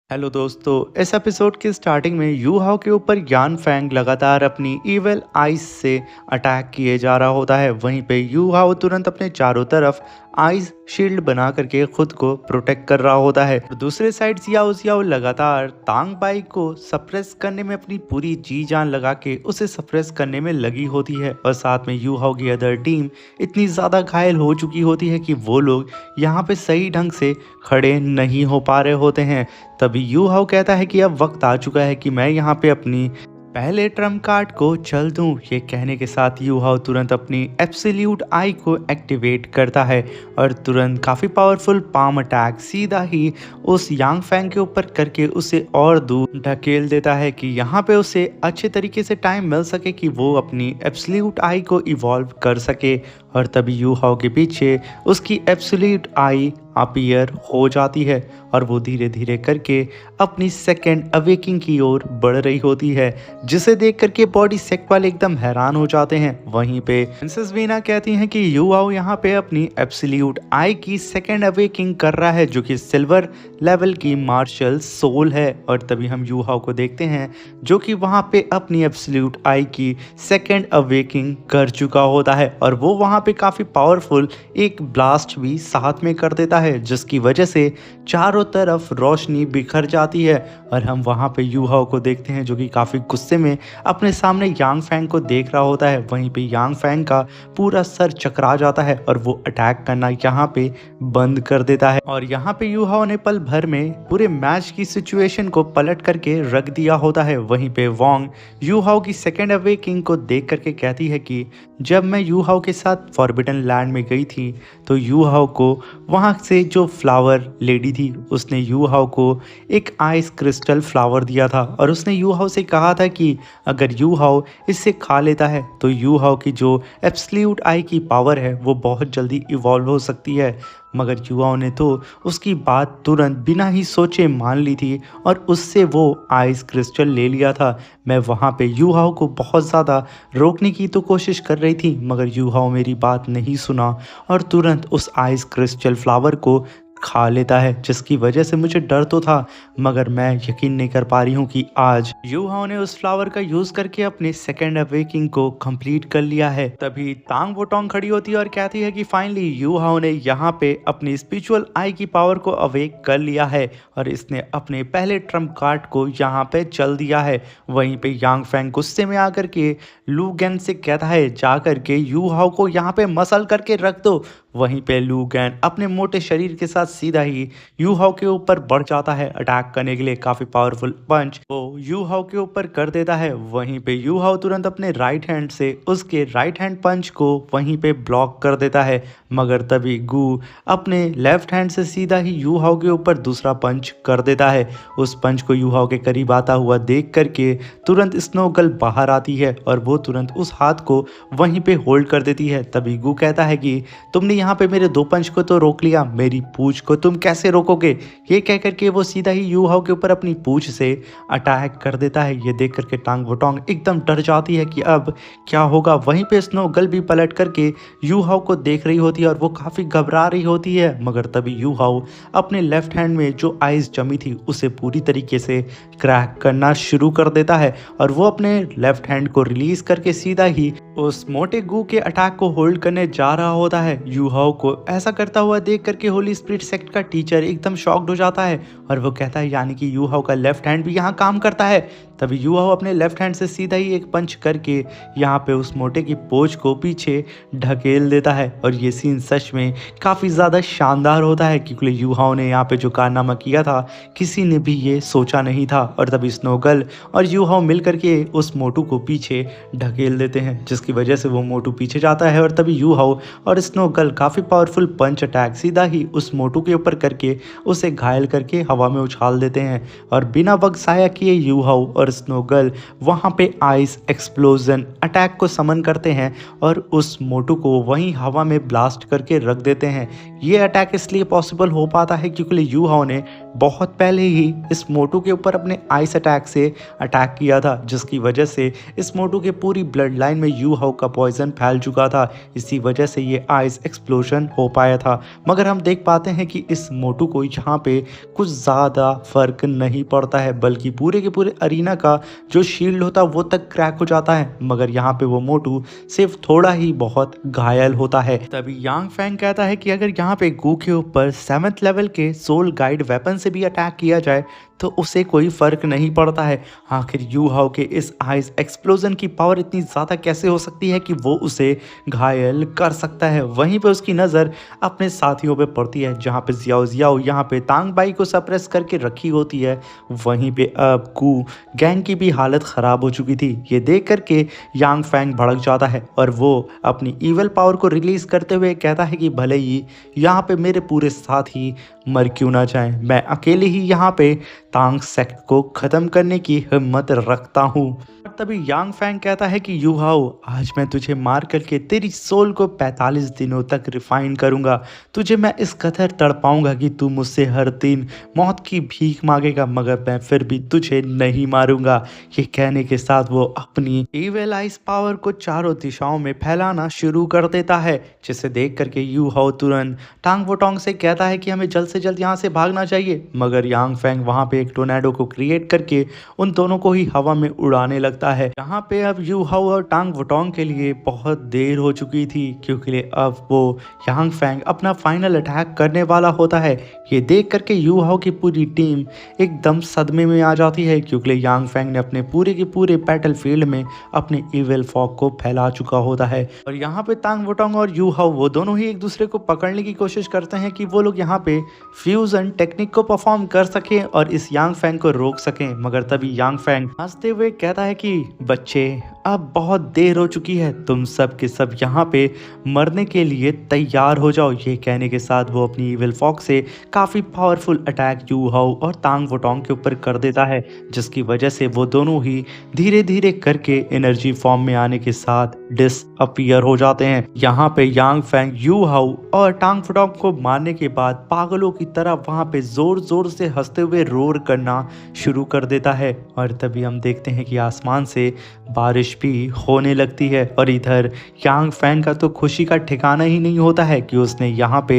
Hello दोस्तों, इस episode की स्टार्टिंग में यू हाओ के ऊपर यान फैंग लगातार अपनी इविल आइज से अटैक किए जा रहा होता है। वहीं पे यू हाओ तुरंत अपने चारों तरफ आइज शील्ड बना करके खुद को प्रोटेक्ट कर रहा होता है। और दूसरे साइड जियाओ जियाओ लगातार तांग बाई को सप्रेस करने में अपनी पूरी जी जान लगा के उसे सप्रेस करने में लगी होती है। और साथ में यू हाओ की अदर टीम इतनी ज़्यादा घायल हो चुकी होती है कि वो लोग यहाँ पे सही ढंग से खड़े नहीं हो पा रहे होते हैं। तभी यू हाओ कहता है कि अब वक्त आ चुका है कि मैं यहाँ पे अपनी पहले ट्रम्प कार्ड को चल दूं। ये कहने के साथ यू हाओ तुरंत अपनी एब्सोल्यूट आई को एक्टिवेट करता है और तुरंत काफ़ी पावरफुल पाम अटैक सीधा ही उस यांग फैंग के ऊपर करके उसे और दूर ढकेल देता है कि यहाँ पे उसे अच्छे तरीके से टाइम मिल सके कि वो अपनी एब्सोल्यूट आई को इवॉल्व कर सके। और तभी यू हाओ के पीछे उसकी एब्सोल्यूट आई अपीयर हो जाती है और वो धीरे धीरे करके अपनी सेकेंड अवेकिंग की ओर बढ़ रही होती है, जिसे देख करके बॉडी सेक्ट वाले एकदम हैरान हो जाते हैं। वहीं पे प्रिंसेस वीना कहती हैं कि यू हाओ यहाँ पे अपनी एब्सोल्यूट आई की सेकेंड अवेकिंग कर रहा है, जो कि सिल्वर लेवल की मार्शल सोल है। और तभी हम यू हाओ को देखते हैं जो कि वहाँ पे अपनी एब्सोल्यूट आई की सेकेंड अवेकिंग कर चुका होता है और वो वहाँ पे काफ़ी पावरफुल एक ब्लास्ट भी साथ में कर देता है, जिसकी वजह से चारों तरफ रोशनी बिखर जाती है। और हम वहाँ पे यू हाओ को देखते हैं जो कि काफ़ी गुस्से में अपने सामने यांग फैंग को देख रहा होता है। वहीं पे यांग फैंग का पूरा सर चकरा जाता है और वो अटैक करना यहाँ पे बंद कर देता है। और यहाँ पे यू हाओ ने पल भर में पूरे मैच की सिचुएशन को पलट करके रख दिया होता है। वहीं पे वोंग यू हाओ की सेकेंड अवेकिंग को देख करके कहती है कि जब मैं यू हाओ के साथ फॉरबिडन लैंड में गई थी तो यू हाओ को वहाँ से जो फ्लावर लेडी थी उसने यू हाओ को एक आइस क्रिस्टल फ्लावर दिया था और उसने यू हाओ से कहा था कि अगर यू हाओ इससे खा लेता है तो यू हाओ की जो एब्सोल्यूट आई की पावर है वो बहुत जल्दी इवॉल्व हो सकती है। मगर यू हाओ ने तो उसकी बात तुरंत बिना ही सोचे मान ली थी और उससे वो आइस क्रिस्टल ले लिया था। मैं वहाँ पे यू हाओ को बहुत ज़्यादा रोकने की तो कोशिश कर रही थी, मगर यू हाओ मेरी बात नहीं सुना और तुरंत उस आइस क्रिस्टल फ्लावर को खा लेता है, जिसकी वजह से मुझे डर तो था, मगर मैं यकीन नहीं कर पा रही हूँ कि आज यू हाओ ने उस फ्लावर का यूज करके अपने सेकेंड अवेकिंग को कंप्लीट कर लिया है। तभी तांग वोटोंग खड़ी होती है और कहती है कि फाइनली यू हाओ ने यहाँ पे अपनी स्पिरिचुअल आई की पावर को अवेक कर लिया है और इसने अपने पहले ट्रम्प कार्ड को यहाँ पे चल दिया है। वहीं पे यांग फैंग गुस्से में आकर के लू गैन से कहता है जा करके यू हाओ को यहाँ पे मसल करके रख दो। वहीं पे लू गैन अपने मोटे शरीर के साथ सीधा ही यू हाओ के ऊपर बढ़ जाता है अटैक करने के लिए। काफी पावरफुल पंच वो यू हाओ के ऊपर कर देता है। वहीं पे यू हाओ तुरंत अपने राइट हैंड से उसके राइट हैंड पंच को वहीं पे ब्लॉक कर देता है, मगर तभी गू अपने लेफ्ट हैंड से सीधा ही यू हाओ के ऊपर दूसरा पंच कर देता है। उस पंच को यू हाओ के करीब आता हुआ देख करके तुरंत स्नोगल बाहर आती है और वो तुरंत उस हाथ को वहीं पे होल्ड कर देती है। तभी गू कहता है कि तुमने यहाँ पे मेरे दो पंच को तो रोक लिया, मेरी पूंछ को तुम कैसे रोकोगे। ये कह करके वो सीधा ही यू हाओ के ऊपर अपनी पूंछ से अटैक कर देता है। ये देख करके टांग वोटोंग एकदम डर जाती है कि अब क्या होगा। वहीं पे स्नोगल भी पलट करके यू हाओ को देख रही होती है और वो काफ़ी घबरा रही होती है, मगर तभी यू हाओ अपने लेफ्ट हैंड में जो आइस जमी थी उसे पूरी तरीके से क्रैक करना शुरू कर देता है और वो अपने लेफ्ट हैंड को रिलीज करके सीधा ही उस मोटे गू के अटैक को होल्ड करने जा रहा होता है। यू हाओ को ऐसा करता हुआ देख करके होली स्पिरिट सेक्ट का टीचर एकदम शॉक्ड हो जाता है और वो कहता है यानी कि यू हाओ का लेफ्ट हैंड भी यहाँ काम करता है। तभी यू हाओ अपने लेफ्ट हैंड से सीधा ही एक पंच करके यहाँ पे उस मोटे की पोच को पीछे ढकेल देता है। और ये सीन सच में काफ़ी ज़्यादा शानदार होता है क्योंकि यू हाओ ने यहाँ पे जो कारनामा किया था किसी ने भी ये सोचा नहीं था। और तभी स्नोगल और यू हाओ मिल करके उस मोटू को पीछे ढकेल देते हैं, जिसकी वजह से वो मोटू पीछे जाता है और तभी यू हाओ और स्नोगल काफ़ी पावरफुल पंच अटैक सीधा ही उस मोटू के ऊपर करके उसे घायल करके हवा में उछाल देते हैं। और बिना वक्त ज़ाया किए यू हाओ और स्नोगल वहाँ पे आइस एक्सप्लोजन अटैक को समन करते हैं और उस मोटू को वहीं हवा में ब्लास्ट करके रख देते हैं। ये अटैक इसलिए पॉसिबल हो पाता है क्योंकि यू हाओ ने बहुत पहले ही इस मोटू के ऊपर अपने आइस अटैक से अटैक किया था, जिसकी वजह से इस मोटू के पूरी ब्लड लाइन में यू हाउ का पॉइजन फैल चुका था। इसी वजह से ये आइस एक्सप्लोजन हो पाया था। मगर हम देख पाते हैं कि इस मोटू को यहाँ पे कुछ ज़्यादा फर्क नहीं पड़ता है, बल्कि पूरे के पूरे अरीना का जो शील्ड होता है वो तक क्रैक हो जाता है। मगर यहाँ पे वो मोटू सिर्फ थोड़ा ही बहुत घायल होता है। तभी यांग फैंग कहता है कि अगर यहाँ पे गू के ऊपर 7th लेवल के सोल गाइड वेपन से भी अटैक किया जाए तो उसे कोई फर्क नहीं पड़ता है। आखिर यू हाउ के इस आइस एक्सप्लोजन की पावर इतनी ज़्यादा कैसे हो सकती है कि वो उसे घायल कर सकता है। वहीं पे उसकी नज़र अपने साथियों पे पड़ती है, जहाँ पे जियाओ जियाओ यहाँ पे तांग बाई को सप्रेस करके रखी होती है। वहीं पे अब कू गैंग की भी हालत ख़राब हो चुकी थी। ये देख करके यांग फैंग भड़क जाता है और वो अपनी ईवल पावर को रिलीज़ करते हुए कहता है कि भले ही यहाँ पे मेरे पूरे साथी मर क्यों ना जाएं, मैं अकेले ही यहाँ पे तांग सेक्ट को ख़त्म करने की हिम्मत रखता हूँ। तभी यांग फैंग कहता है कि यू हाउ, आज मैं तुझे मार करके तेरी सोल को 45 दिनों तक रिफाइन करूंगा। तुझे मैं इस कदर तड़पाऊंगा कि तू मुझसे हर दिन मौत की भीख मांगेगा, मगर मैं फिर भी तुझे नहीं मारूंगा। ये कहने के साथ वो अपनी इविल आइस पावर को चारों दिशाओं में फैलाना शुरू कर देता है, जिसे देख करके यू हाउ तुरंत टांग वोटोंग से कहता है कि हमें जल्द से जल्द यहाँ से भागना चाहिए। मगर यांग फैंग वहाँ पे एक टोर्नेडो को क्रिएट करके उन दोनों को ही हवा में उड़ाने लगता है। यहाँ पे अब यू हाउ और टांग वोटोंग के लिए बहुत देर हो चुकी थी, क्योंकि अब वो यांग फैंग अपना फाइनल अटैक करने वाला होता है। ये देख करके यू हाउ की पूरी टीम एकदम सदमे में आ जाती है, क्योंकि यांग फैंग ने अपने पूरे के पूरे बैटल फील्ड में अपने इविल फॉग को फैला चुका होता है। और यहाँ पे टांग वोटोंग और यू हाउ वो दोनों ही एक दूसरे को पकड़ने की कोशिश करते हैं कि वो लोग यहाँ पे फ्यूजन टेक्निक को परफॉर्म कर सकें और इस यांग फैंग को रोक सकें। मगर तभी यांग फैंग हंसते हुए कहता है कि बच्चे, अब बहुत देर हो चुकी है, तुम सब के सब यहाँ पे मरने के लिए तैयार हो जाओ। ये कहने के साथ वो अपनी इविल फॉग से काफ़ी पावरफुल अटैक यू हाउ और टांग वोटोंग के ऊपर कर देता है, जिसकी वजह से वो दोनों ही धीरे धीरे करके एनर्जी फॉर्म में आने के साथ डिसअपीयर हो जाते हैं। यहाँ पे यांग फैंग यू हाउ और टांग वोटोंग को मारने के बाद पागलों की तरह वहाँ पे जोर जोर से हंसते हुए रोर करना शुरू कर देता है। और तभी हम देखते हैं कि आसमान से बारिश भी होने लगती है। और इधर यांग फैंग का तो खुशी का ठिकाना ही नहीं होता है कि उसने यहाँ पे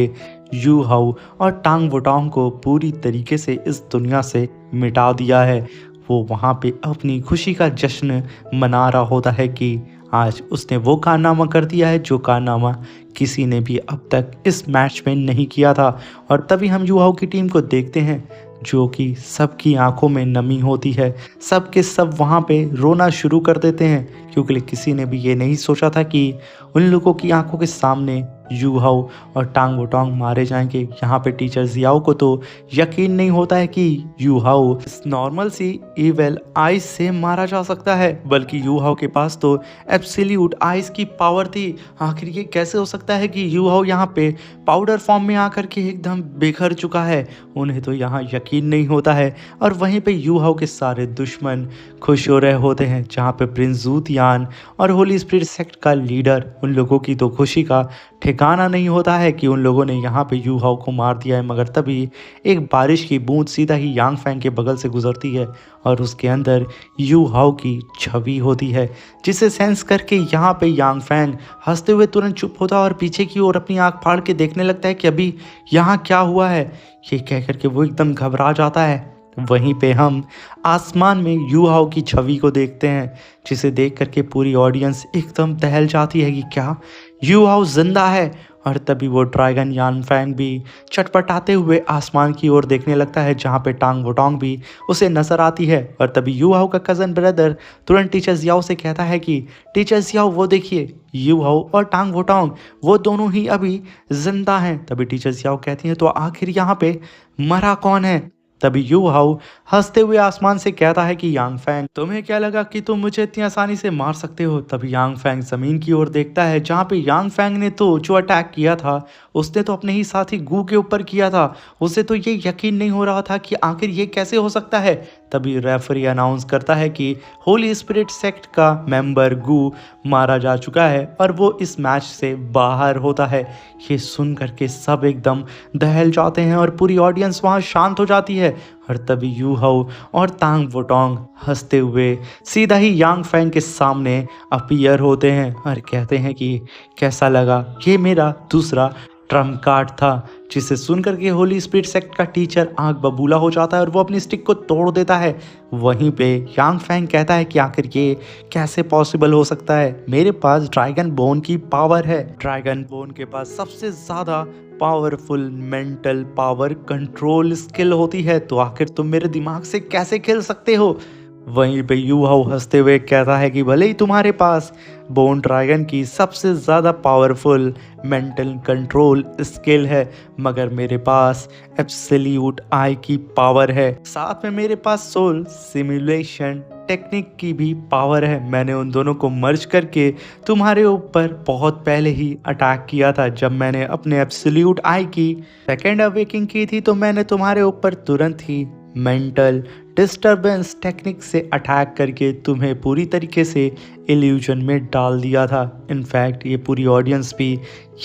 यू हाउ और टांग वोटोंग को पूरी तरीके से इस दुनिया से मिटा दिया है। वो वहाँ पे अपनी खुशी का जश्न मना रहा होता है कि आज उसने वो कारनामा कर दिया है जो कारनामा किसी ने भी अब तक इस मैच में नहीं किया था। और तभी हम यू हाउ की टीम को देखते हैं, जो कि सबकी आंखों में नमी होती है। सब के सब वहाँ पे रोना शुरू कर देते हैं, क्योंकि किसी ने भी ये नहीं सोचा था कि उन लोगों की आंखों के सामने यू हाउ और टांग वोटोंग मारे जाएंगे। यहाँ पे टीचर जियाओ को तो यकीन नहीं होता है कि यू हाउ इस नॉर्मल सी इविल आइस से मारा जा सकता है, बल्कि यू हाउ के पास तो एब्सोल्यूट आइस की पावर थी। आखिर ये कैसे हो सकता है कि यू हाउ यहाँ पे पाउडर फॉर्म में आकर के एकदम बिखर चुका है। उन्हें तो यहाँ यकीन नहीं होता है। और वहीं पे यू हाउ के सारे दुश्मन खुश हो रहे होते हैं, जहाँ पे प्रिंस जूतियान और होली स्पिरिट सेक्ट का लीडर, उन लोगों की तो खुशी का ठिकाना नहीं होता है कि उन लोगों ने यहाँ पे यू हाउ को मार दिया है। मगर तभी एक बारिश की बूंद सीधा ही यांग फैंग के बगल से गुजरती है और उसके अंदर यू हाउ की छवि होती है, जिसे सेंस करके यहाँ पे यांग फैंग हंसते हुए तुरंत चुप होता है और पीछे की ओर अपनी आंख फाड़ के देखने लगता है कि अभी यहाँ क्या हुआ है। ये कह करके वो एकदम घबरा जाता है। वहीं पे हम आसमान में यू हाउ की छवि को देखते हैं, जिसे देख करके पूरी ऑडियंस एकदम दहल जाती है कि क्या यू हाउ जिंदा है। और तभी वो ड्रैगन यान फैंग भी चटपटाते हुए आसमान की ओर देखने लगता है, जहाँ पे टांग वोटोंग भी उसे नजर आती है। और तभी यू हाउ का कज़न ब्रदर तुरंत टीचर जियाओ से कहता है कि टीचर जियाओ वो देखिए, यू हाउ और टांग वोटोंग वो दोनों ही अभी जिंदा हैं। तभी टीचर जियाओ कहती हैं तो आखिर यहाँ पे मरा कौन है। तभी यू हाउ हंसते हुए आसमान से कहता है कि यांग फैंग, तुम्हें क्या लगा कि तुम मुझे इतनी आसानी से मार सकते हो। तभी यांग फैंग जमीन की ओर देखता है, जहाँ पे यांग फैंग ने तो जो अटैक किया था उसने तो अपने ही साथी गू के ऊपर किया था। उसे तो ये यकीन नहीं हो रहा था कि आखिर ये कैसे हो सकता है। तभी रेफरी अनाउंस करता है कि होली स्पिरिट सेक्ट का मेंबर गू मारा जा चुका है और वो इस मैच से बाहर होता है। ये सुन करके सब एकदम दहल जाते हैं और पूरी ऑडियंस वहाँ शांत हो जाती है। और तभी यू हाउ और तांग वोटोंग हंसते हुए सीधा ही यांग फैंग के सामने अपीयर होते हैं और कहते हैं कि कैसा लगा, ये मेरा दूसरा ट्रम्प कार्ड था। जिसे सुनकर के होली स्पिरिट सेक्ट का टीचर आंख बबूला हो जाता है और वो अपनी स्टिक को तोड़ देता है। वहीं पे यांग फैंग कहता है कि आखिर ये कैसे पॉसिबल हो सकता है, मेरे पास ड्रैगन बोन की पावर है। ड्रैगन बोन के पास सबसे ज़्यादा powerful mental power control skill होती है, तो आखिर तुम मेरे दिमाग से कैसे खेल सकते हो। वहीं पे यू हाउ हंसते हुए कहता है कि भले ही तुम्हारे पास बोन ड्रैगन की सबसे ज़्यादा पावरफुल मेंटल कंट्रोल स्किल है, मगर मेरे पास एब्सोल्यूट आई की पावर है, साथ में मेरे पास सोल सिमुलेशन टेक्निक की भी पावर है। मैंने उन दोनों को मर्ज करके तुम्हारे ऊपर बहुत पहले ही अटैक किया था। जब मैंने अपने एब्सोल्यूट आई की सेकेंड अवेकिंग की थी तो मैंने तुम्हारे ऊपर तुरंत ही मेंटल डिस्टरबेंस टेक्निक से अटैक करके तुम्हें पूरी तरीके से इल्यूजन में डाल दिया था। इनफैक्ट ये पूरी ऑडियंस भी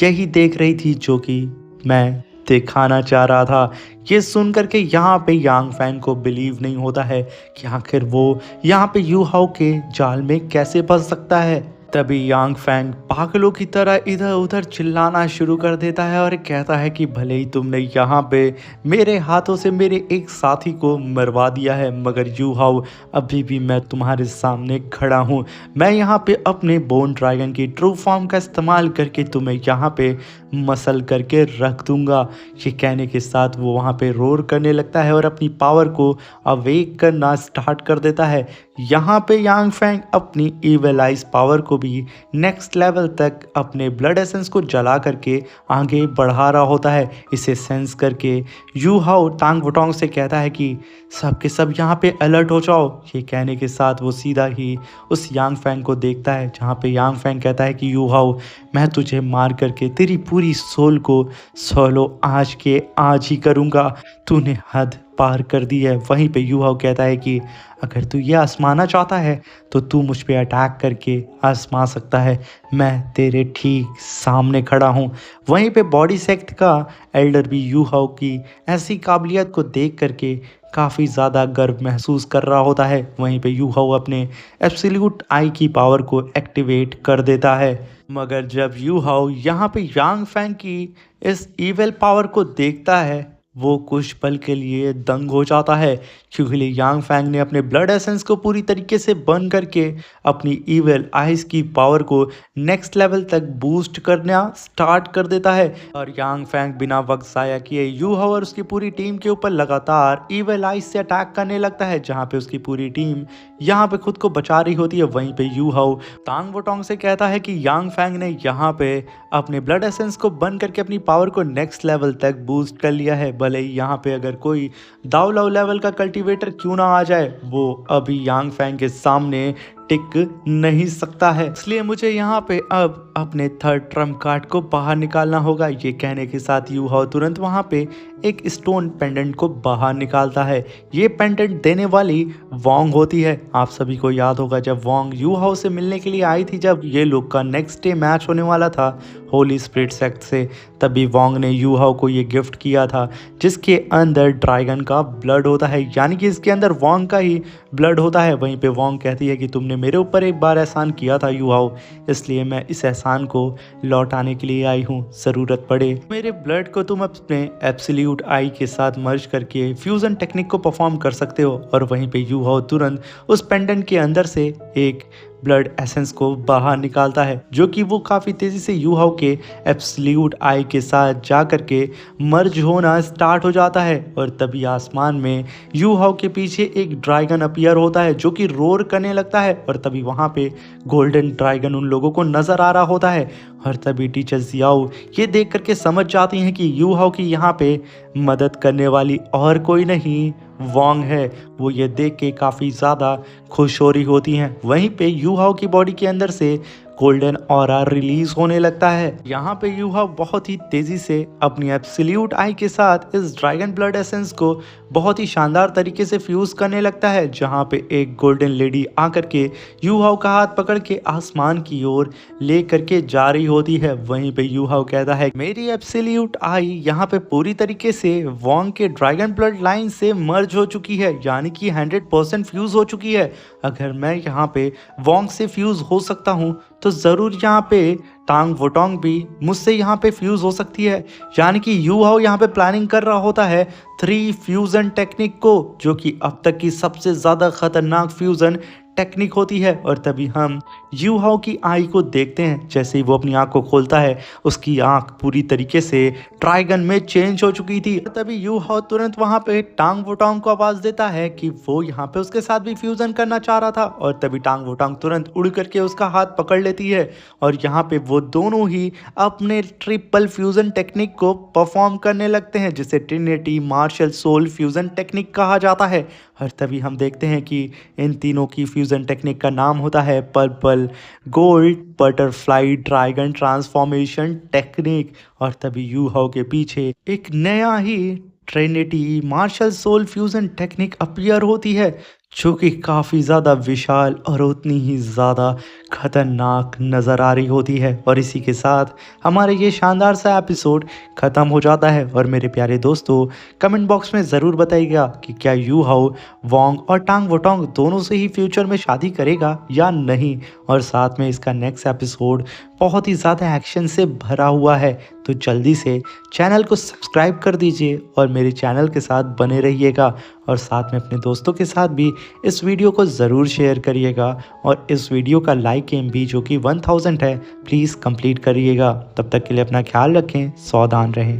यही देख रही थी जो कि मैं दिखाना चाह रहा था। ये सुन करके यहाँ पे यांग फैंग को बिलीव नहीं होता है कि आखिर वो यहाँ पे यू हाउ के जाल में कैसे फंस सकता है। तभी यांग फैंग पागलों की तरह इधर उधर चिल्लाना शुरू कर देता है और कहता है कि भले ही तुमने यहाँ पे मेरे हाथों से मेरे एक साथी को मरवा दिया है, मगर यू हाउ अभी भी मैं तुम्हारे सामने खड़ा हूँ। मैं यहाँ पे अपने बोन ड्रैगन की ट्रू फॉर्म का इस्तेमाल करके तुम्हें यहाँ पे मसल करके रख दूंगा। ये कहने के साथ वो वहाँ पे रोर करने लगता है और अपनी पावर को अवेक करना स्टार्ट कर देता है। यहाँ पे यांग फैंग अपनी इविल आइज पावर को भी नेक्स्ट लेवल तक अपने ब्लड एसेंस को जला करके आगे बढ़ा रहा होता है। इसे सेंस करके यू हाउ तांग वोटोंग से कहता है कि सब के सब यहाँ पे अलर्ट हो जाओ। ये कहने के साथ वो सीधा ही उस यांग फैंग को देखता है, जहाँ पे यांग फैंग कहता है कि यू हाउ मैं तुझे मार करके तेरी पूरी सोल को सोलो आज के आज ही करूँगा, तूने हद पार कर दी है। वहीं पे यू हाउ कहता है कि अगर तू ये आजमाना चाहता है तो तू मुझ पे अटैक करके आजमा सकता है, मैं तेरे ठीक सामने खड़ा हूँ। वहीं पे बॉडी सेक्ट का एल्डर भी यू हाउ की ऐसी काबिलियत को देख करके काफ़ी ज़्यादा गर्व महसूस कर रहा होता है। वहीं पे यू हाउ अपने एब्सोल्यूट आई की पावर को एक्टिवेट कर देता है, मगर जब यू हाउ यहाँ पे यांग फैंग की इस इविल पावर को देखता है वो कुछ पल के लिए दंग हो जाता है, क्योंकि यांग फैंग ने अपने ब्लड एसेंस को पूरी तरीके से बर्न करके अपनी इविल आइज की पावर को नेक्स्ट लेवल तक बूस्ट करना स्टार्ट कर देता है। और यांग फैंग बिना वक्त ज़ाया किए यू हाउ और उसकी पूरी टीम के ऊपर लगातार इविल आइज से अटैक करने लगता है, जहाँ पे उसकी पूरी टीम यहाँ पे खुद को बचा रही होती है। वहीं पे यू हाउ तांग वोटोंग से कहता है कि यांग फैंग ने यहाँ पे अपने ब्लड एसेंस को बर्न करके अपनी पावर को नेक्स्ट लेवल तक बूस्ट कर लिया है। भले ही यहाँ पे अगर कोई दाव लव लेवल का कल्टीवेटर क्यों ना आ जाए, वो अभी यांग फैंग के सामने टिक नहीं सकता है। इसलिए मुझे यहाँ पे अब अपने थर्ड ट्रम्प कार्ड को बाहर निकालना होगा। ये कहने के साथ यू हाउ तुरंत वहाँ पे एक स्टोन पेंडेंट को बाहर निकालता है। ये पेंडेंट देने वाली वोंग होती है। आप सभी को याद होगा जब वोंग यू हाउ से मिलने के लिए आई थी, जब ये लोग का नेक्स्ट डे मैच होने वाला था होली स्पिरिट सेक्ट से, तभी वोंग ने यू हाउ को ये गिफ्ट किया था जिसके अंदर ड्रैगन का ब्लड होता है, यानी कि इसके अंदर वोंग का ही ब्लड होता है। वहीं पे वोंग कहती है कि तुमने मेरे ऊपर एक बार एहसान किया था यू हाउ, इसलिए मैं इस एहसान को लौटाने के लिए आई हूँ। ज़रूरत पड़े मेरे ब्लड को तुम अपने एब्सोल्यूट आई के साथ मर्ज करके फ्यूजन टेक्निक को परफॉर्म कर सकते हो। और वहीं पे यू हाउ तुरंत उस पेंडेंट के अंदर से एक ब्लड एसेंस को बाहर निकालता है, जो कि वो काफ़ी तेज़ी से यू हाउ के एब्सोल्यूट आई के साथ जा करके मर्ज होना स्टार्ट हो जाता है। और तभी आसमान में यू हाउ के पीछे एक ड्रैगन अपीयर होता है जो कि रोर करने लगता है। और तभी वहाँ पे गोल्डन ड्रैगन उन लोगों को नज़र आ रहा होता है। और तभी टीचर जियाओ ये देख करके समझ जाती हैं कि यू हाउ की यहाँ पे मदद करने वाली और कोई नहीं वोंग है। वो ये देख के काफ़ी ज़्यादा खुश हो रही होती हैं। वहीं पे यू हाउ की बॉडी के अंदर से गोल्डन ऑरा रिलीज होने लगता है। यहाँ पे यू हाउ बहुत ही तेजी से अपनी एब्सोल्यूट आई के साथ इस ड्रैगन ब्लड एसेंस को बहुत ही शानदार तरीके से फ्यूज करने लगता है, जहाँ पे एक गोल्डन लेडी आकर के यू हाउ का हाथ पकड़ के आसमान की ओर ले करके जा रही होती है। वहीं पे यू हाउ कहता है मेरी एब्सोल्यूट आई यहाँ पे पूरी तरीके से वोंग के ड्रैगन ब्लड लाइन से मर्ज हो चुकी है, यानी कि 100% फ्यूज हो चुकी है। अगर मैं यहाँ पे वोंग से फ्यूज हो सकता हूँ तो ज़रूर यहाँ पे टांग वोटोंग भी मुझसे यहाँ पे फ्यूज हो सकती है। यानी कि यू हाउ यहाँ पे प्लानिंग कर रहा होता है 3 फ्यूजन टेक्निक को, जो कि अब तक की सबसे ज़्यादा खतरनाक फ्यूजन टेक्निक होती है। और तभी हम यू हाउ की आई को देखते हैं, जैसे ही वो अपनी आंख को खोलता है उसकी आंख पूरी तरीके से ड्रैगन में चेंज हो चुकी थी। तभी यू हाउ तुरंत वहां पे टांग वोटोंग को आवाज देता है कि वो यहाँ पे उसके साथ भी फ्यूजन करना चाह रहा था, और तभी टांग वोटोंग तुरंत उड़ करके उसका हाथ पकड़ लेती है और यहाँ पे वो दोनों ही अपने ट्रिपल फ्यूजन टेक्निक को परफॉर्म करने लगते हैं, जिसे trinity martial soul fusion technique कहा जाता है। और तभी हम देखते हैं कि इन तीनों की फ्यूजन टेक्निक का नाम होता है purple gold butterfly dragon transformation technique. और तभी यू हाउ के पीछे एक नया ही trinity martial soul fusion technique appear होती है, जो कि काफ़ी ज़्यादा विशाल और उतनी ही ज़्यादा खतरनाक नज़र आ रही होती है। और इसी के साथ हमारा ये शानदार सा एपिसोड ख़त्म हो जाता है। और मेरे प्यारे दोस्तों, कमेंट बॉक्स में ज़रूर बताइएगा कि क्या यू हाउ वोंग और टांग वोटोंग दोनों से ही फ्यूचर में शादी करेगा या नहीं। और साथ में इसका नेक्स्ट एपिसोड बहुत ही ज़्यादा एक्शन से भरा हुआ है, तो जल्दी से चैनल को सब्सक्राइब कर दीजिए और मेरे चैनल के साथ बने रहिएगा। और साथ में अपने दोस्तों के साथ भी इस वीडियो को ज़रूर शेयर करिएगा, और इस वीडियो का लाइक एम भी जो कि 1000 है प्लीज़ कंप्लीट करिएगा। तब तक के लिए अपना ख्याल रखें, सावधान रहें।